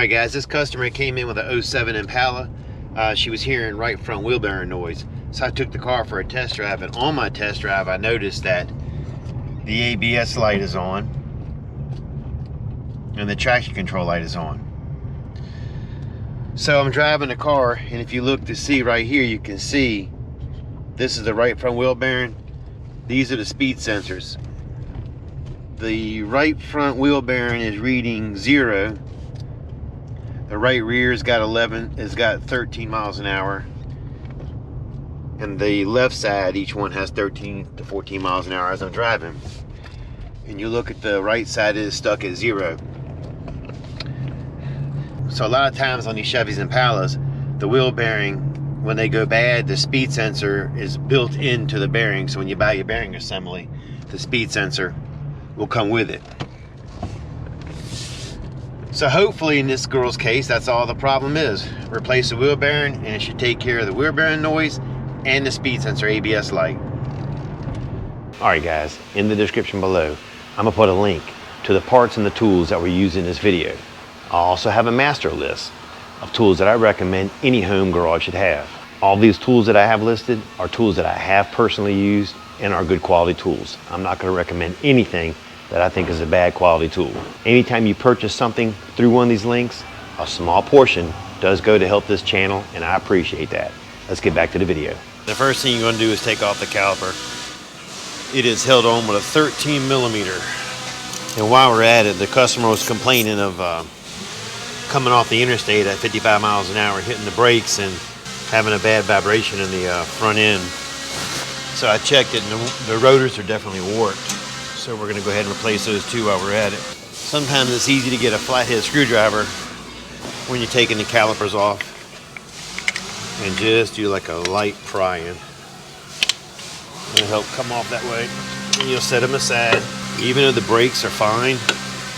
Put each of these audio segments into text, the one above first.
Alright guys, this customer came in with a 07 Impala. She was hearing right front wheel bearing noise. So I took the car for a test drive, and on my test drive I noticed that the ABS light is on and the traction control light is on. So I'm driving the car, and if you look to see right here, you can see this is the right front wheel bearing. These are the speed sensors. The right front wheel bearing is reading 0. The right rear has got 13 miles an hour. And the left side, each one has 13 to 14 miles an hour as I'm driving. And you look at the right side, it is stuck at 0. So a lot of times on these Chevys Impalas, the wheel bearing, when they go bad, the speed sensor is built into the bearing. So when you buy your bearing assembly, the speed sensor will come with it. So hopefully in this girl's case, that's all the problem is. Replace the wheel bearing and it should take care of the wheel bearing noise and the speed sensor ABS light. Alright guys, in the description below, I'm going to put a link to the parts and the tools that we use in this video. I also have a master list of tools that I recommend any home garage should have. All these tools that I have listed are tools that I have personally used and are good quality tools. I'm not going to recommend anything that I think is a bad quality tool. Anytime you purchase something through one of these links, a small portion does go to help this channel, and I appreciate that. Let's get back to the video. The first thing you're going to do is take off the caliper. It is held on with a 13 millimeter. And while we're at it, the customer was complaining of coming off the interstate at 55 miles an hour, hitting the brakes and having a bad vibration in the front end. So I checked it, and the rotors are definitely warped. So we're going to go ahead and replace those too while we're at it. Sometimes it's easy to get a flathead screwdriver when you're taking the calipers off, and just do like a light prying. It'll help come off that way. And you'll set them aside. Even though the brakes are fine,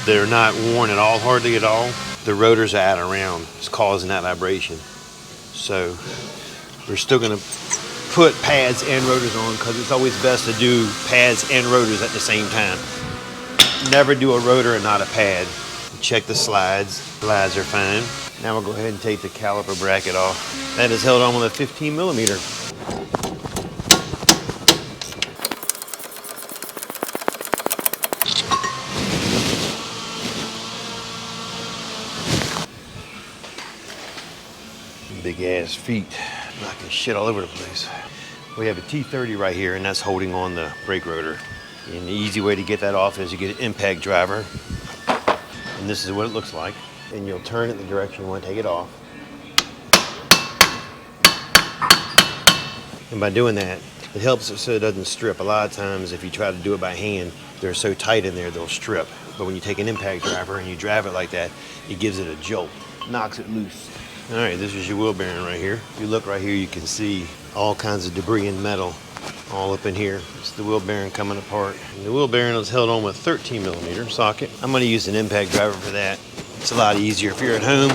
they're not worn at all, hardly at all. The rotors are out around. It's causing that vibration. So we're still going to put pads and rotors on, because it's always best to do pads and rotors at the same time. Never do a rotor and not a pad. Check the slides. Slides are fine. Now we'll go ahead and take the caliper bracket off. That is held on with a 15 millimeter. Big ass feet, knocking shit all over the place. We have a T30 right here, and that's holding on the brake rotor. And the easy way to get that off is you get an impact driver. And this is what it looks like. And you'll turn it in the direction you want to take it off. And by doing that, it helps it so it doesn't strip. A lot of times if you try to do it by hand, they're so tight in there they'll strip. But when you take an impact driver and you drive it like that, it gives it a jolt, knocks it loose. All right, this is your wheel bearing right here. If you look right here, you can see all kinds of debris and metal all up in here. It's the wheel bearing coming apart. And the wheel bearing is held on with a 13 millimeter socket. I'm going to use an impact driver for that. It's a lot easier. If you're at home,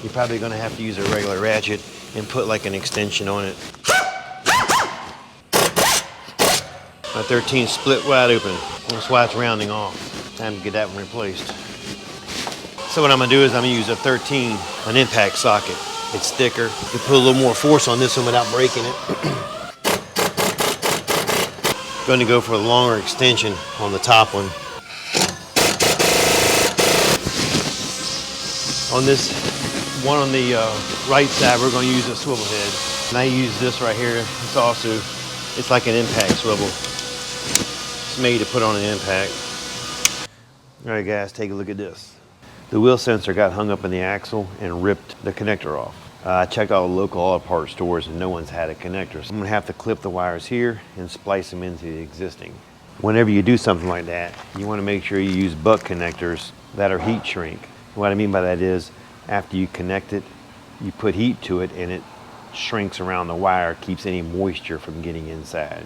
you're probably going to have to use a regular ratchet and put like an extension on it. My 13 split wide open. That's why it's rounding off. Time to get that one replaced. So what I'm going to do is I'm going to use a 13, an impact socket. It's thicker. You put a little more force on this one without breaking it. Going to go for a longer extension on the top one. On this one on the right side, we're going to use a swivel head. And I use this right here. It's like an impact swivel. It's made to put on an impact. All right guys, take a look at this. The wheel sensor got hung up in the axle and ripped the connector off. I checked all the local auto parts stores and no one's had a connector. So I'm gonna have to clip the wires here and splice them into the existing. Whenever you do something like that, you wanna make sure you use butt connectors that are heat shrink. What I mean by that is, after you connect it, you put heat to it and it shrinks around the wire, keeps any moisture from getting inside.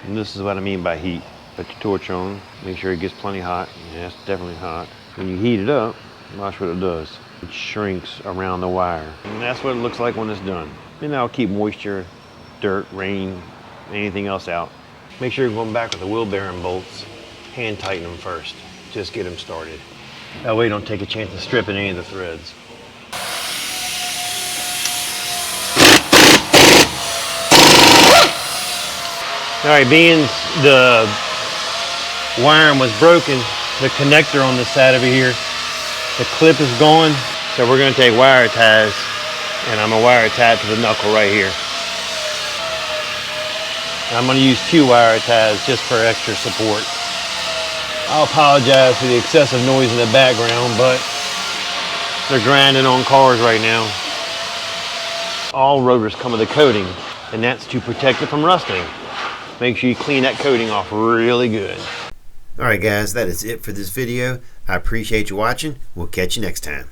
And this is what I mean by heat. Put your torch on, make sure it gets plenty hot. Yeah, it's definitely hot. When you heat it up, watch what it does. It shrinks around the wire. And that's what it looks like when it's done. And that'll keep moisture, dirt, rain, anything else out. Make sure you're going back with the wheel bearing bolts. Hand tighten them first. Just get them started. That way you don't take a chance of stripping any of the threads. Alright, being the wiring was broken, the connector on the side over here, the clip is gone, so we're going to take wire ties, and I'm going to wire tie it to the knuckle right here. I'm going to use 2 wire ties just for extra support. I apologize for the excessive noise in the background, but they're grinding on cars right now. All rotors come with a coating, and that's to protect it from rusting. Make sure you clean that coating off really good. Alright guys, that is it for this video. I appreciate you watching. We'll catch you next time.